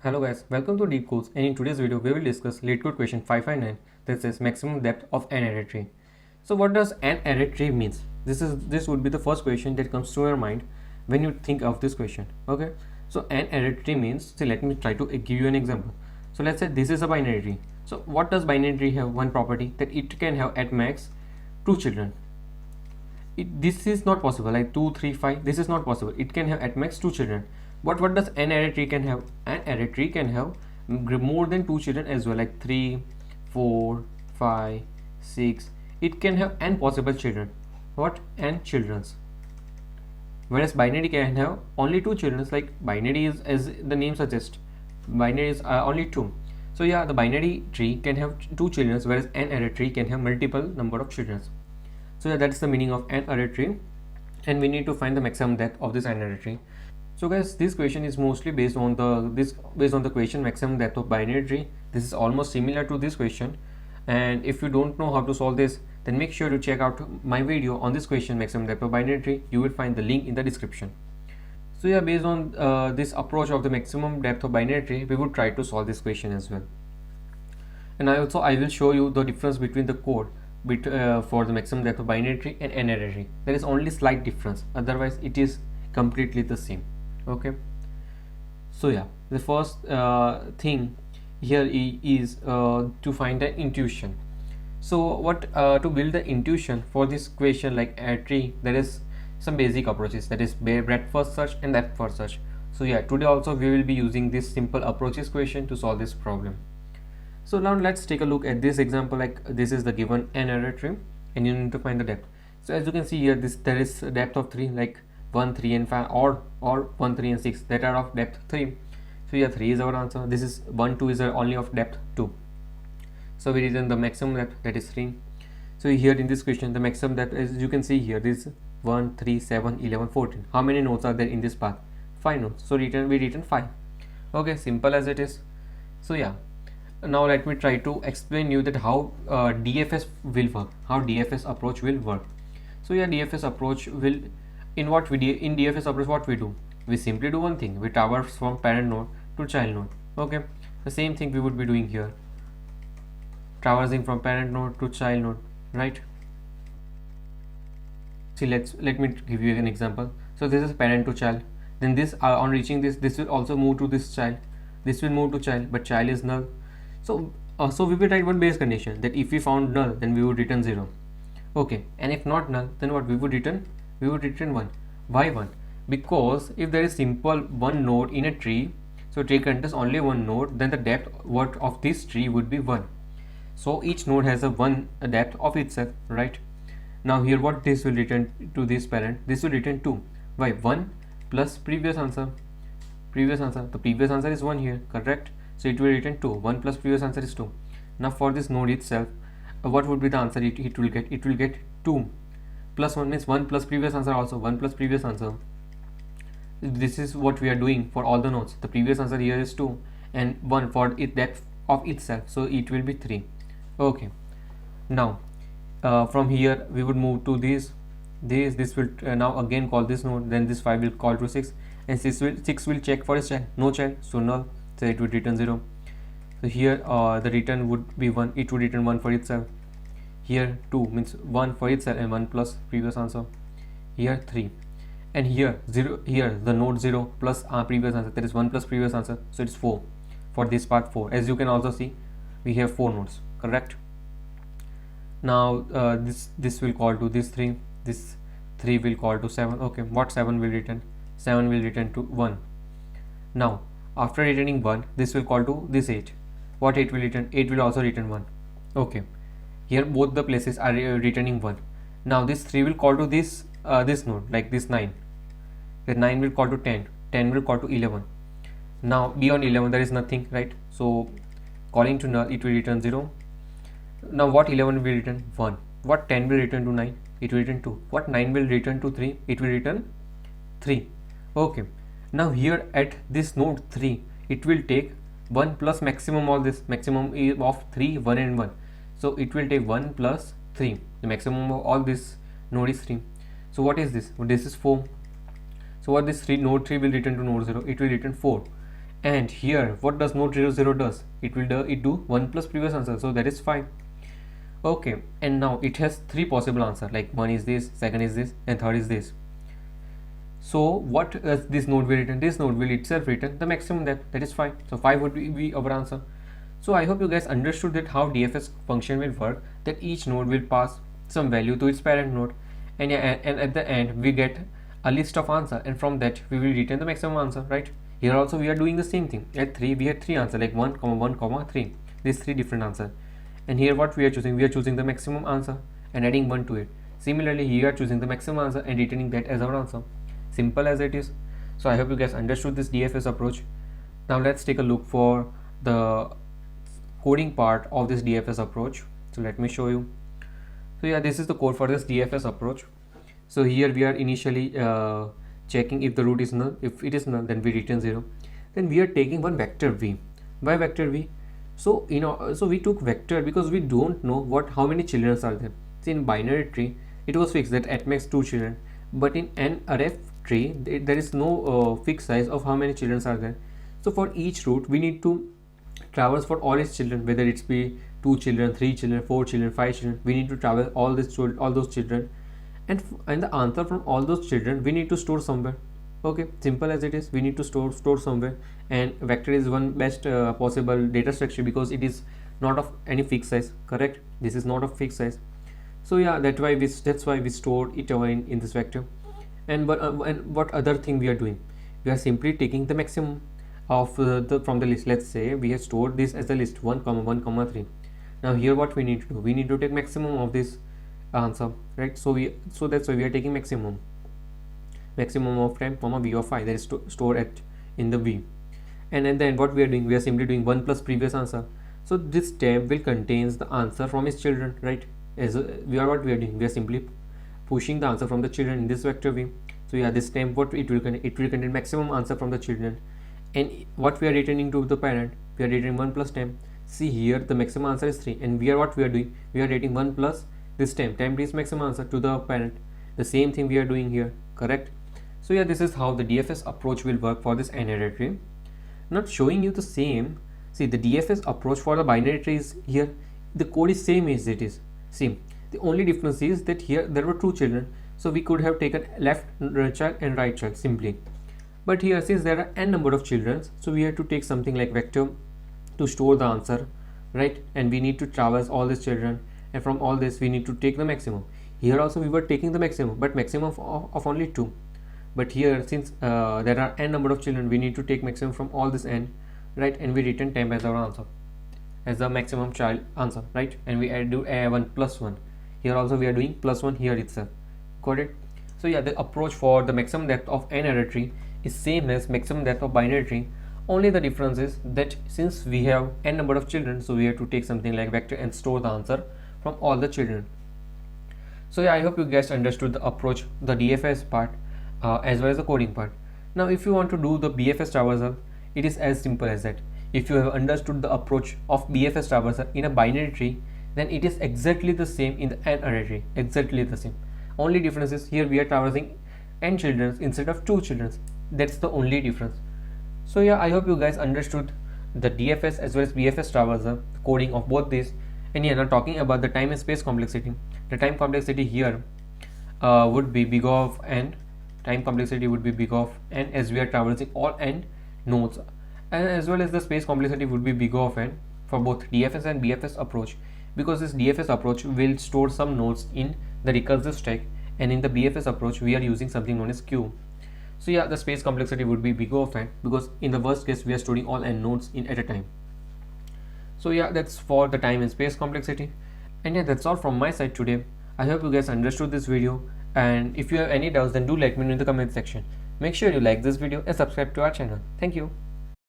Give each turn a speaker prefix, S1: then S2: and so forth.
S1: Hello guys, welcome to LeetCode, and in today's video we will discuss LeetCode question 559 that says maximum depth of an array tree. So what does an array tree means? This would be the first question that comes to your mind when you think of this question. Okay, so an array tree means, see, let me try to give you an example. So let's say this is a binary tree. So what does binary tree have? One property, that it can have at max 2 children. This is not possible, like 2 3 5, this is not possible. It can have at max 2 children. But what does an array tree can have? An array tree can have more than 2 children as well, like 3 4 5 6. It can have n possible children. What? N childrens. Whereas binary can have only 2 children, like binary is, as the name suggests, binary is only 2. So yeah, the binary tree can have 2 children, whereas an array tree can have multiple number of children. So yeah, that's the meaning of an array tree, and we need to find the maximum depth of this an array tree. So guys, this question is mostly based on the question maximum depth of binary tree. This is almost similar to this question, and if you don't know how to solve this, then make sure to check out my video on this question maximum depth of binary tree. You will find the link in the description. So yeah, based on this approach of the maximum depth of binary tree, we would try to solve this question as well. And I will show you the difference between the code for the maximum depth of binary tree and N-ary tree. There is only slight difference, otherwise it is completely the same. Okay, so yeah, the first thing here is to find the intuition. So what to build the intuition for this question like a tree, there is some basic approaches, that is breadth first search and depth first search. So yeah, today also we will be using this simple approaches question to solve this problem. So now let's take a look at this example. Like this is the given N-ary tree and you need to find the depth. So as you can see here, there is a depth of 3, like 1 3 and 5, or 1 3 and 6 that are of depth 3. So yeah, 3 is our answer. This is 1 2 is only of depth 2. So we return the maximum depth, that is 3. So here in this question, the maximum depth, as you can see here, this 1 3 7 11 14. How many nodes are there in this path? 5 nodes. So we return 5. Okay, simple as it is. So yeah, now let me try to explain you that how DFS will work, how DFS approach will work. So yeah, DFS approach will, in DFS approach, what we do, we simply do one thing, we traverse from parent node to child node. Okay, the same thing we would be doing here, traversing from parent node to child node, right? See, let me give you an example. So this is parent to child, then this on reaching this will also move to this child, this will move to child, but child is null. So we will write one base condition, that if we found null, then we would return 0. Okay, and if not null, then what we would return? We would return 1. Why 1? Because if there is simple one node in a tree, so tree contains only one node, then the depth of this tree would be 1. So each node has a depth of itself, right? Now here what this will return to this parent, this will return 2. Why? 1 plus previous answer. The previous answer is 1 here, correct? So it will return 2. 1 plus previous answer is 2. Now for this node itself, what would be the answer it will get? It will get 2 plus 1 means 1 plus previous answer, also 1 plus previous answer. This is what we are doing for all the nodes. The previous answer here is 2 and 1 for it depth of itself, so it will be 3. Okay, now from here we would move to this will now again call this node, then this 5 will call to 6, and 6 will check for its child, no child, so null, so it would return 0. So here the return would be 1, it would return 1 for itself. Here 2 means 1 for itself and 1 plus previous answer. Here 3, and here 0, here the node 0 plus previous answer, that is 1 plus previous answer, so it's 4 for this part 4. As you can also see, we have 4 nodes, correct? Now this will call to this 3, this 3 will call to 7. Okay, what 7 will return? 7 will return to 1. Now after returning 1, this will call to this 8. What 8 will return? 8 will also return 1. Okay, here both the places are returning 1. Now this 3 will call to this this node, like this 9. The 9 will call to 10. 10 will call to 11. Now beyond 11 there is nothing, right? So calling to null, it will return 0. Now what 11 will return? 1. What 10 will return to 9? It will return 2. What 9 will return to 3? It will return 3. Okay, now here at this node 3, it will take 1 plus maximum of this, maximum of 3, 1 and 1. So it will take 1 plus 3. The maximum of all this node is 3. So what is this? This is 4. So what this node 3 will return to node 0? It will return 4. And here, what does node 0 0 does? It will do 1 plus previous answer, so that is 5. Okay, and now it has 3 possible answer, like 1 is this, second is this, and third is this. So what does this node will return? This node will itself return the maximum depth, that is 5. So 5 would be our answer. So I hope you guys understood that how DFS function will work, that each node will pass some value to its parent node, and at the end we get a list of answer, and from that we will return the maximum answer, right? Here also we are doing the same thing. At 3 we had 3 answer, like 1, 1, 3. These 3 different answer. And here what we are choosing? We are choosing the maximum answer and adding 1 to it. Similarly, here we are choosing the maximum answer and returning that as our answer. Simple as it is. So I hope you guys understood this DFS approach. Now let's take a look for the coding part of this DFS approach. So let me show you. So yeah, this is the code for this DFS approach. So here we are initially checking if the root is null. If it is null, then we return 0. Then we are taking one vector v. Why vector v? So so we took vector because we don't know how many children are there. See, in binary tree it was fixed that at max 2 children, but in N-ary tree there is no fixed size of how many children are there. So for each root we need to traverse for all its children, whether it's be 2 children, 3 children, 4 children, 5 children. We need to travel all those children, and the answer from all those children we need to store somewhere. Okay, simple as it is. We need to store somewhere, and vector is one best possible data structure because it is not of any fixed size. Correct, this is not of fixed size. So yeah, that's why we stored it in this vector. And what other thing we are doing? We are simply taking the maximum of from the list. Let's say we have stored this as a list 1, 1, 3. Now here what we need to do? We need to take maximum of this answer, right? So that's why we are taking maximum of temp, v of I, that is stored in the v. And then what we are doing? We are simply doing 1 plus previous answer. So this temp will contains the answer from its children, right? What we are doing? We are simply pushing the answer from the children in this vector v. So yeah, this temp, what it will contain maximum answer from the children, and what we are returning to the parent, we are returning 1 plus temp. See here, the maximum answer is 3, and we are doing? We are returning 1 plus this temp is maximum answer to the parent. The same thing we are doing here, correct? So yeah, this is how the DFS approach will work for this N-ary tree. Not showing you the same. See, the DFS approach for the binary tree is here. The code is same as it is. See, the only difference is that here there were 2 children, so we could have taken left child and right child simply. But here, since there are n number of children, so we have to take something like vector to store the answer, right? And we need to traverse all these children, and from all this we need to take the maximum. Here also we were taking the maximum, but maximum of only 2. But here, since there are n number of children, we need to take maximum from all this n, right? And we return temp as our answer, as the maximum child answer, right? And we do 1 plus 1. Here also we are doing plus 1 here itself. Got it? So yeah, the approach for the maximum depth of N-ary tree is same as maximum depth of binary tree. Only the difference is that since we have n number of children, so we have to take something like vector and store the answer from all the children. So yeah, I hope you guys understood the approach, the DFS part, as well as the coding part. Now if you want to do the BFS traversal, it is as simple as that. If you have understood the approach of BFS traversal in a binary tree, then it is exactly the same in the N-ary tree, exactly the same. Only difference is here we are traversing n children instead of 2 children. That's the only difference. So yeah, I hope you guys understood the DFS as well as BFS traversal, coding of both these. And yeah, now talking about the time and space complexity. The time complexity here would be big of n. Time complexity would be big of n as we are traversing all n nodes, and as well as the space complexity would be big of n for both DFS and BFS approach, because this DFS approach will store some nodes in the recursive stack, and in the BFS approach we are using something known as queue. So yeah, the space complexity would be big of n because in the worst case we are storing all n nodes in at a time. So yeah, that's for the time and space complexity. And yeah, that's all from my side today. I hope you guys understood this video, and if you have any doubts, then do let me know in the comment section. Make sure you like this video and subscribe to our channel. Thank you.